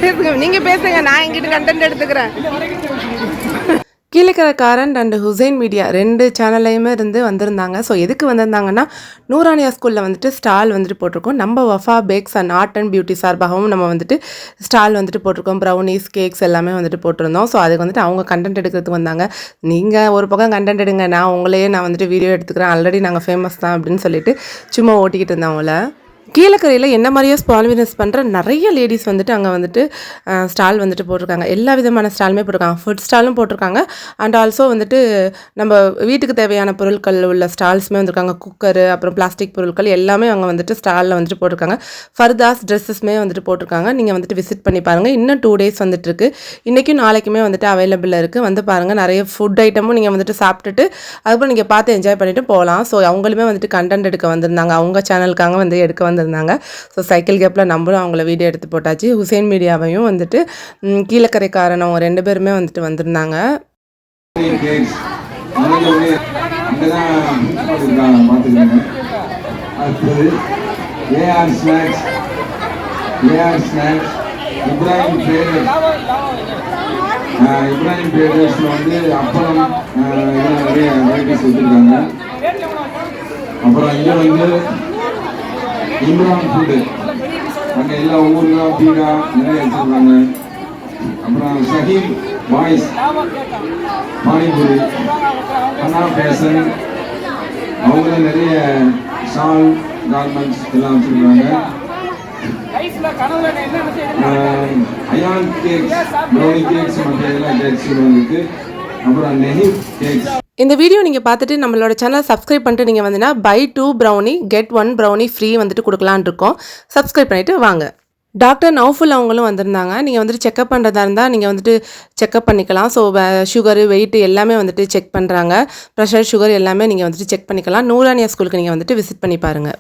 பேசுங்க, நீங்கள் பேசுங்க, நான் எங்கிட்ட கண்டென்ட் எடுத்துக்கிறேன். கீழக்கரைக்காரன் அண்ட் ஹுசைன் மீடியா 2 சேனல்லையுமே இருந்து வந்திருந்தாங்க. ஸோ எதுக்கு வந்திருந்தாங்கன்னா, நூரானியா ஸ்கூலில் வந்துட்டு ஸ்டால் வந்துட்டு போட்டிருக்கோம். நம்ம Wafa bags and art and beauty சார்பாகவும் நம்ம வந்துட்டு ஸ்டால் வந்துட்டு போட்டிருக்கோம். ப்ரௌனிஸ், கேக்ஸ் எல்லாமே வந்துட்டு போட்டிருந்தோம். ஸோ அதுக்கு வந்துட்டு அவங்க கண்டென்ட் எடுக்கிறதுக்கு வந்தாங்க. நீங்கள் ஒரு பக்கம் கண்டென்ட் எடுங்க, நான் வந்துட்டு வீடியோ எடுத்துக்கிறேன், ஆல்ரெடி நாங்கள் ஃபேமஸ் தான் அப்படின்னு சொல்லிட்டு சும்மா ஓட்டிக்கிட்டு இருந்தேன் அவங்கள. கீழக்கரையில் என்ன மாதிரியே ஸ்மால் பிஸ்னஸ் பண்ணுற நிறைய லேடிஸ் வந்துட்டு அங்கே வந்துட்டு ஸ்டால் வந்துட்டு போட்டிருக்காங்க. எல்லா விதமான ஸ்டாலுமே போட்டிருக்காங்க. ஃபுட் ஸ்டாலும் போட்டிருக்காங்க. அண்ட் ஆல்சோ வந்துட்டு நம்ம வீட்டுக்கு தேவையான பொருட்கள் உள்ள ஸ்டால்ஸுமே வந்துருக்காங்க. குக்கரு, அப்புறம் பிளாஸ்டிக் பொருட்கள் எல்லாமே அங்கே வந்துட்டு ஸ்டாலில் வந்துட்டு போட்டிருக்காங்க. ஃபர்தாஸ் ட்ரெஸ்ஸஸ்மே வந்துட்டு போட்டிருக்காங்க. நீங்கள் வந்துட்டு விசிட் பண்ணி பாருங்கள். இன்னும் 2 days வந்துட்டுருக்கு. இன்றைக்கும் நாளைக்குமே வந்துட்டு அவைலபிளாக இருக்குது. வந்து பாருங்கள். நிறைய ஃபுட் ஐட்டமும் நீங்கள் வந்துட்டு சாப்பிட்டுட்டு அதுக்கப்புறம் நீங்கள் பார்த்து என்ஜாய் பண்ணிவிட்டு போகலாம். ஸோ அவங்களுமே வந்துட்டு கண்டென்ட் எடுக்க வந்திருந்தாங்க. அவங்க சேனலுக்காக வந்து எடுக்க வந்திருந்தாங்க. ஸோ சைக்கிள் கேப்பில் நம்மளும் அவங்கள வீடியோ எடுத்து போட்டாச்சு. ஹுசைன் மீடியாவையும் வந்துட்டு கீழக்கரைக்காரன் அவங்க 2 பேருமே வந்துட்டு வந்திருந்தாங்க. இப்ராஹிம் ட்ரேடர்ஸ்ல வந்து அப்பளம் நிறைய வெரைட்டிஸ் வச்சுருக்காங்க. அப்புறம் இங்கே வந்து இம்ரான் ஃபுட்டு, அங்கே எல்லா ஊர்லாம் பீடா நிறைய வச்சுருக்காங்க. அப்புறம் ஷஹீம் பாய்ஸ் பானிபூரி, அண்ணா ஃபேஷன், அவங்க நிறைய ஷால் கார்மெண்ட்ஸ் எல்லாம் வச்சுருக்காங்க. அயான் கேக்ஸ், ப்ரௌனி கேக்ஸ், மற்ற எல்லா கேக்ஸும் இருக்குது. அப்புறம் நெஹிப் கேக்ஸ். இந்த வீடியோ நீங்கள் பார்த்துட்டு நம்மளோட சேனல் சப்ஸ்கிரைப் பண்ணிட்டு நீங்கள் வந்தீங்கன்னா buy 2 brownie get 1 brownie free வந்துட்டு கொடுக்கலான் இருக்கோம். சப்ஸ்கிரைப் பண்ணிவிட்டு வாங்க. டாக்டர் நௌஃபுல் அவங்களும் வந்திருந்தாங்க. நீங்கள் வந்துட்டு செக்அப் பண்ணுறதா இருந்தால் நீங்கள் வந்துட்டு செக்அப் பண்ணிக்கலாம். ஸோ சுகரு, வெயிட் எல்லாமே வந்துட்டு செக் பண்ணுறாங்க. ப்ரெஷர், சுகர் எல்லாமே நீங்கள் வந்துட்டு செக் பண்ணிக்கலாம். நூரானியா ஸ்கூலுக்கு நீங்கள் வந்துட்டு விசிட் பண்ணி பாருங்கள்.